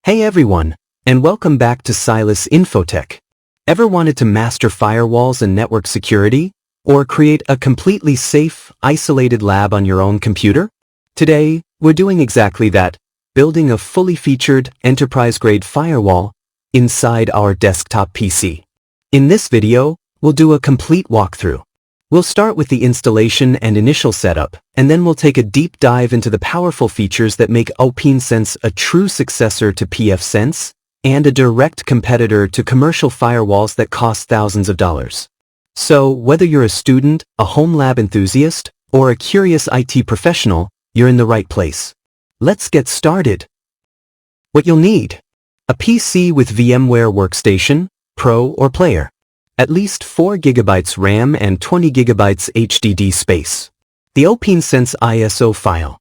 Hey everyone, and welcome back to Silas Infotech. Ever wanted to master firewalls and network security, or create a completely safe, isolated lab on your own computer? Today, we're doing exactly that, building a fully featured, enterprise-grade firewall inside our desktop PC. In this video, we'll do a complete walkthrough. We'll start with the installation and initial setup, and then we'll take a deep dive into the powerful features that make OPNsense a true successor to pfSense and a direct competitor to commercial firewalls that cost thousands of dollars. So, whether you're a student, a home lab enthusiast, or a curious IT professional, you're in the right place. Let's get started. What you'll need: a PC with VMware Workstation, Pro or Player. At least 4 GB RAM and 20 GB HDD space. The OPNsense ISO file.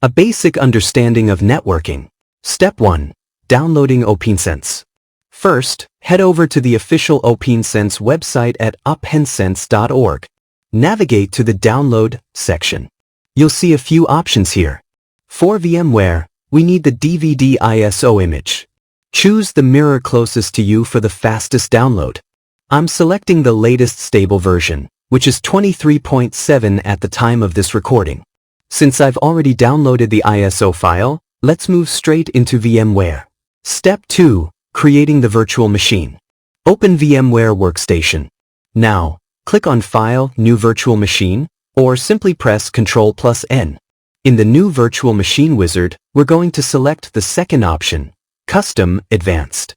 A basic understanding of networking. Step 1. Downloading OPNsense. First, head over to the official OPNsense website at OPNsense.org. Navigate to the Download section. You'll see a few options here. For VMware, we need the DVD ISO image. Choose the mirror closest to you for the fastest download. I'm selecting the latest stable version, which is 23.7 at the time of this recording. Since I've already downloaded the ISO file, let's move straight into VMware. Step 2. Creating the virtual machine. Open VMware Workstation. Now, click on File, New Virtual Machine, or simply press Ctrl+N. In the New Virtual Machine wizard, we're going to select the second option, Custom Advanced.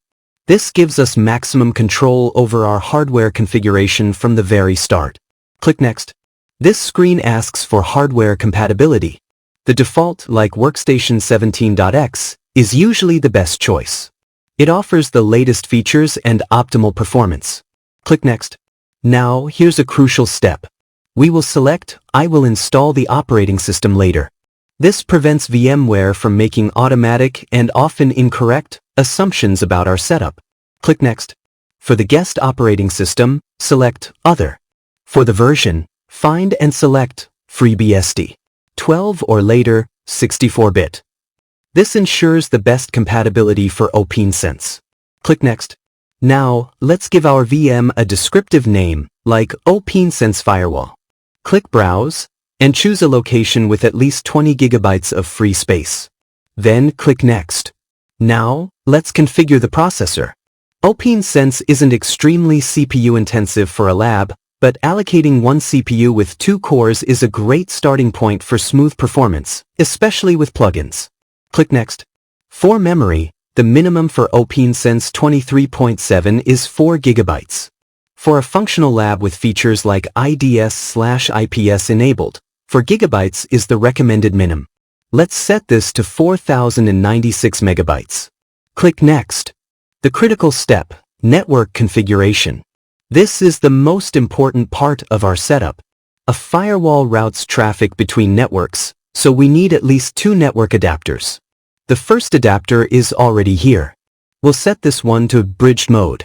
This gives us maximum control over our hardware configuration from the very start. Click Next. This screen asks for hardware compatibility. The default, like Workstation 17.x, is usually the best choice. It offers the latest features and optimal performance. Click Next. Now, here's a crucial step. We will select I will install the operating system later. This prevents VMware from making automatic and often incorrect assumptions about our setup. Click Next. For the guest operating system, select Other. For the version, find and select FreeBSD. 12 or later, 64-bit. This ensures the best compatibility for OPNsense. Click Next. Now, let's give our VM a descriptive name, like OPNsense Firewall. Click Browse, and choose a location with at least 20 GB of free space. Then click Next. Now, let's configure the processor. OPNsense isn't extremely CPU-intensive for a lab, but allocating one CPU with 2 cores is a great starting point for smooth performance, especially with plugins. Click Next. For memory, the minimum for OPNsense 23.7 is 4 GB. For a functional lab with features like IDS/IPS enabled, 4 GB is the recommended minimum. Let's set this to 4096 MB. Click Next. The critical step, network configuration. This is the most important part of our setup. A firewall routes traffic between networks, so we need at least 2 network adapters. The first adapter is already here. We'll set this one to bridged mode.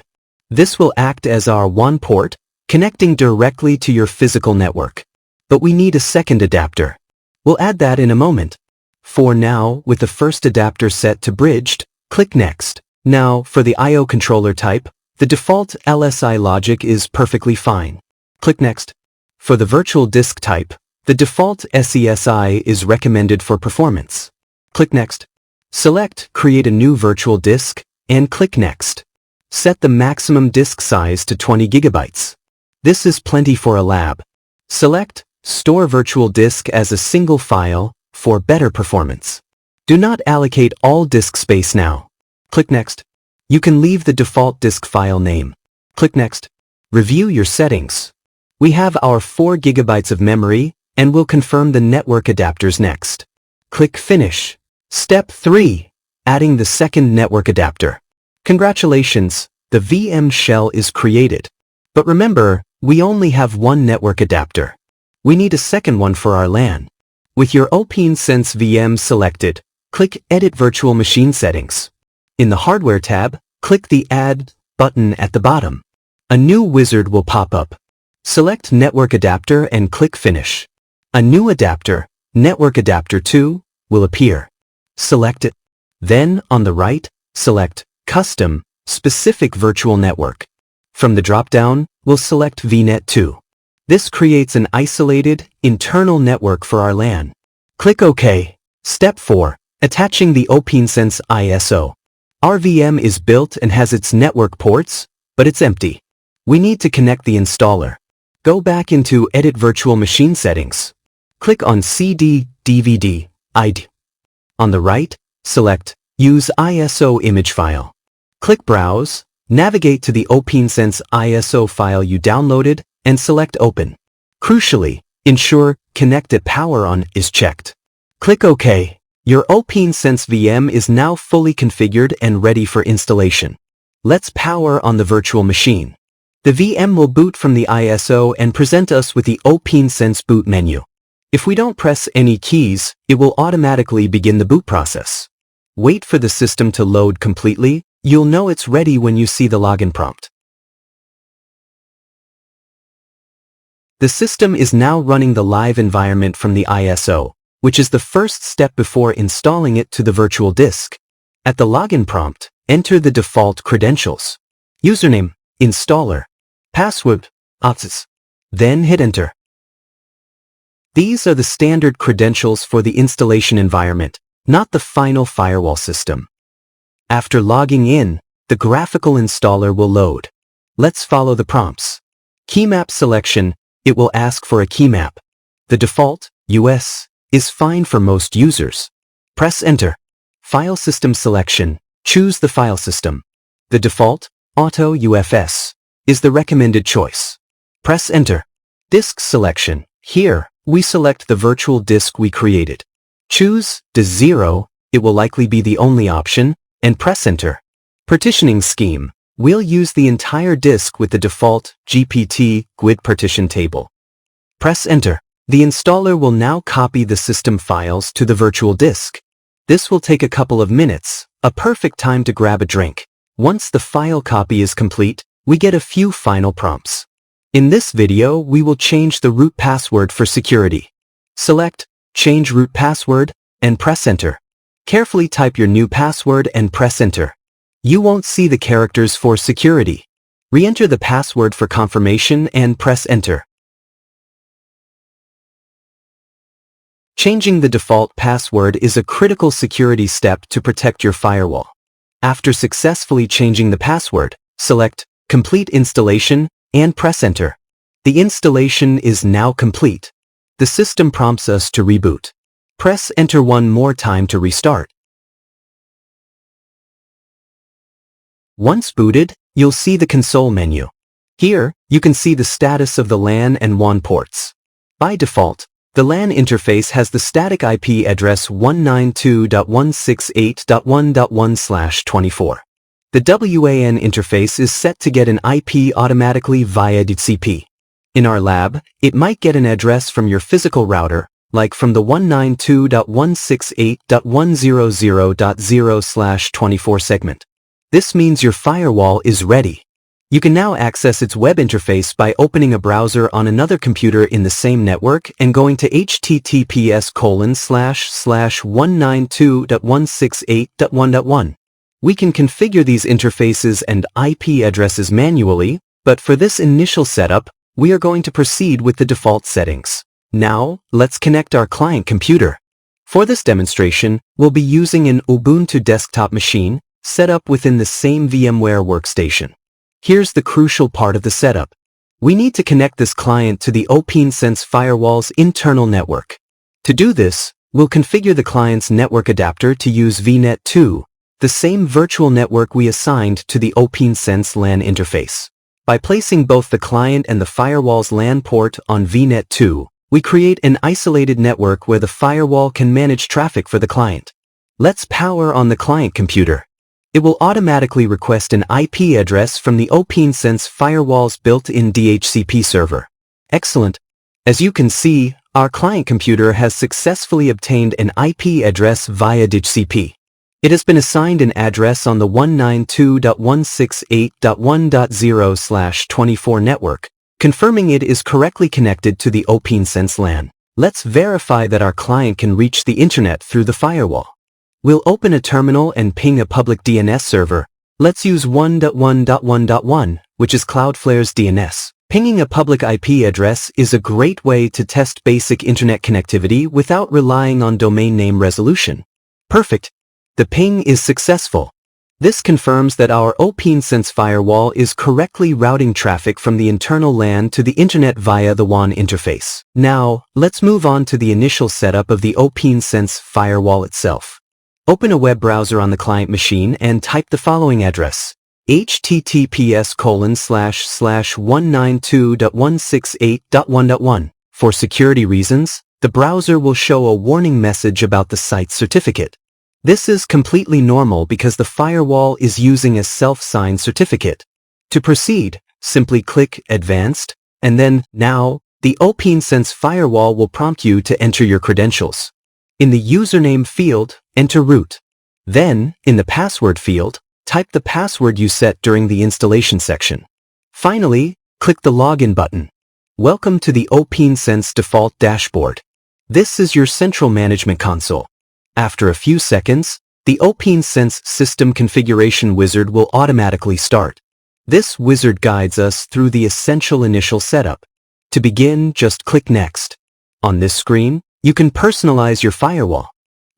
This will act as our WAN port, connecting directly to your physical network. But we need a second adapter. We'll add that in a moment. For now, with the first adapter set to bridged, click Next. Now, for the I/O controller type, the default LSI logic is perfectly fine. Click Next. For the virtual disk type, the default SESI is recommended for performance. Click Next. Select Create a new virtual disk, and click Next. Set the maximum disk size to 20 GB. This is plenty for a lab. Select Store virtual disk as a single file for better performance. Do not allocate all disk space now. Click Next. You can leave the default disk file name. Click Next. Review your settings. We have our 4 GB of memory, and we'll confirm the network adapters next. Click Finish. Step 3. Adding the second network adapter. Congratulations, the VM shell is created. But remember, we only have one network adapter. We need a second one for our LAN. With your OPNsense VM selected, click Edit Virtual Machine Settings. In the Hardware tab, click the Add button at the bottom. A new wizard will pop up. Select Network Adapter and click Finish. A new adapter, Network Adapter 2, will appear. Select it. Then, on the right, select Custom, Specific Virtual Network. From the drop-down, we'll select VNet 2. This creates an isolated, internal network for our LAN. Click OK. Step 4. Attaching the OPNsense ISO. Our VM is built and has its network ports, but it's empty. We need to connect the installer. Go back into Edit Virtual Machine Settings. Click on CD, DVD, ID. On the right, select Use ISO Image File. Click Browse, navigate to the OPNsense ISO file you downloaded, and select Open. Crucially, ensure Connected Power On is checked. Click OK. Your OPNsense VM is now fully configured and ready for installation. Let's power on the virtual machine. The VM will boot from the ISO and present us with the OPNsense boot menu. If we don't press any keys, it will automatically begin the boot process. Wait for the system to load completely. You'll know it's ready when you see the login prompt. The system is now running the live environment from the ISO, which is the first step before installing it to the virtual disk. At the login prompt, enter the default credentials. Username, installer, password, access. Then hit enter. These are the standard credentials for the installation environment, not the final firewall system. After logging in, the graphical installer will load. Let's follow the prompts. Keymap selection, it will ask for a keymap. The default, US, is fine for most users. Press enter. File system selection, choose the file system. The default, Auto UFS, is the recommended choice. Press enter. Disk selection, here, we select the virtual disk we created. Choose disk0, it will likely be the only option, and press enter. Partitioning scheme, we'll use the entire disk with the default GPT GUID partition table. Press enter. The installer will now copy the system files to the virtual disk. This will take a couple of minutes, a perfect time to grab a drink. Once the file copy is complete, we get a few final prompts. In this video, we will change the root password for security. Select Change Root Password and press enter. Carefully type your new password and press enter. You won't see the characters for security. Re-enter the password for confirmation and press enter. Changing the default password is a critical security step to protect your firewall. After successfully changing the password, select Complete Installation and press enter. The installation is now complete. The system prompts us to reboot. Press enter one more time to restart. Once booted, you'll see the console menu. Here, you can see the status of the LAN and WAN ports. By default, the LAN interface has the static IP address 192.168.1.1/24. The WAN interface is set to get an IP automatically via DHCP. In our lab, it might get an address from your physical router, like from the 192.168.100.0/24 segment. This means your firewall is ready. You can now access its web interface by opening a browser on another computer in the same network and going to https://192.168.1.1. We can configure these interfaces and IP addresses manually, but for this initial setup, we are going to proceed with the default settings. Now, let's connect our client computer. For this demonstration, we'll be using an Ubuntu desktop machine set up within the same VMware workstation. Here's the crucial part of the setup. We need to connect this client to the OPNsense Firewall's internal network. To do this, we'll configure the client's network adapter to use VNet 2, the same virtual network we assigned to the OPNsense LAN interface. By placing both the client and the firewall's LAN port on VNet 2, we create an isolated network where the firewall can manage traffic for the client. Let's power on the client computer. It will automatically request an IP address from the OPNsense Firewall's built-in DHCP server. Excellent. As you can see, our client computer has successfully obtained an IP address via DHCP. It has been assigned an address on the 192.168.1.0/24 network, confirming it is correctly connected to the OPNsense LAN. Let's verify that our client can reach the internet through the firewall. We'll open a terminal and ping a public DNS server. Let's use 1.1.1.1, which is Cloudflare's DNS. Pinging a public IP address is a great way to test basic internet connectivity without relying on domain name resolution. Perfect. The ping is successful. This confirms that our OPNsense firewall is correctly routing traffic from the internal LAN to the internet via the WAN interface. Now, let's move on to the initial setup of the OPNsense firewall itself. Open a web browser on the client machine and type the following address: https://192.168.1.1. For security reasons, the browser will show a warning message about the site's certificate. This is completely normal because the firewall is using a self-signed certificate. To proceed, simply click Advanced, and then, now, the OPNsense firewall will prompt you to enter your credentials. In the username field, enter root. Then, in the password field, type the password you set during the installation section. Finally, click the Login button. Welcome to the OPNsense default dashboard. This is your central management console. After a few seconds, the OPNsense System Configuration Wizard will automatically start. This wizard guides us through the essential initial setup. To begin, just click Next. On this screen, you can personalize your firewall.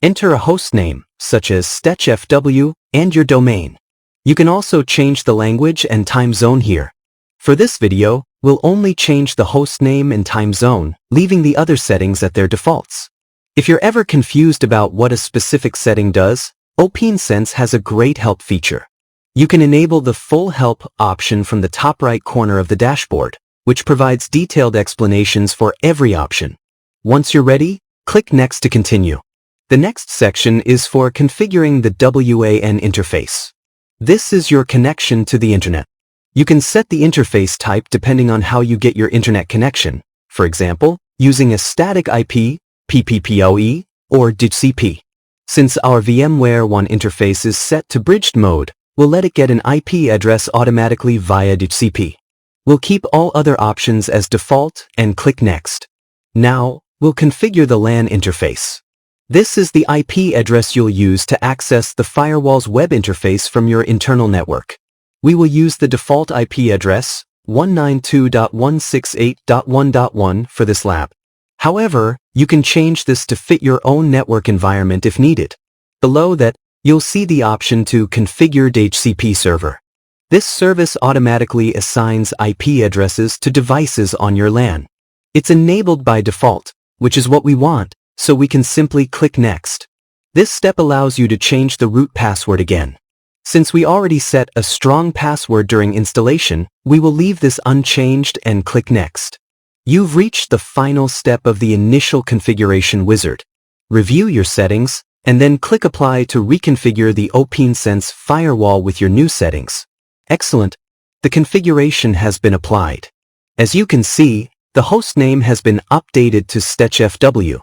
Enter a host name, such as StetchFW, and your domain. You can also change the language and time zone here. For this video, we'll only change the host name and time zone, leaving the other settings at their defaults. If you're ever confused about what a specific setting does, OPNsense has a great help feature. You can enable the full help option from the top right corner of the dashboard, which provides detailed explanations for every option. Once you're ready, click Next to continue. The next section is for configuring the WAN interface. This is your connection to the internet. You can set the interface type depending on how you get your internet connection, for example, using a static IP, PPPoE, or DHCP. Since our VMware WAN interface is set to bridged mode, we'll let it get an IP address automatically via DHCP. We'll keep all other options as default and click Next. Now, we'll configure the LAN interface. This is the IP address you'll use to access the firewall's web interface from your internal network. We will use the default IP address, 192.168.1.1 for this lab. However, you can change this to fit your own network environment if needed. Below that, you'll see the option to configure DHCP server. This service automatically assigns IP addresses to devices on your LAN. It's enabled by default, which is what we want, so we can simply click Next. This step allows you to change the root password again. Since we already set a strong password during installation, we will leave this unchanged and click Next. You've reached the final step of the initial configuration wizard. Review your settings, and then click Apply to reconfigure the OPNsense firewall with your new settings. Excellent! The configuration has been applied. As you can see, the host name has been updated to StetchFW.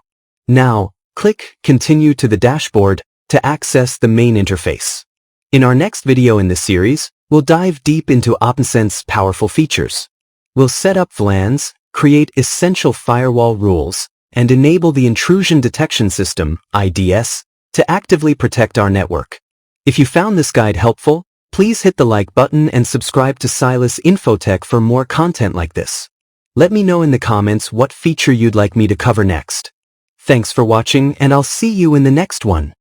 Now, click Continue to the dashboard to access the main interface. In our next video in this series, we'll dive deep into OPNsense's powerful features. We'll set up VLANs, create essential firewall rules, and enable the Intrusion Detection System, IDS, to actively protect our network. If you found this guide helpful, please hit the like button and subscribe to Silas Infotech for more content like this. Let me know in the comments what feature you'd like me to cover next. Thanks for watching, and I'll see you in the next one.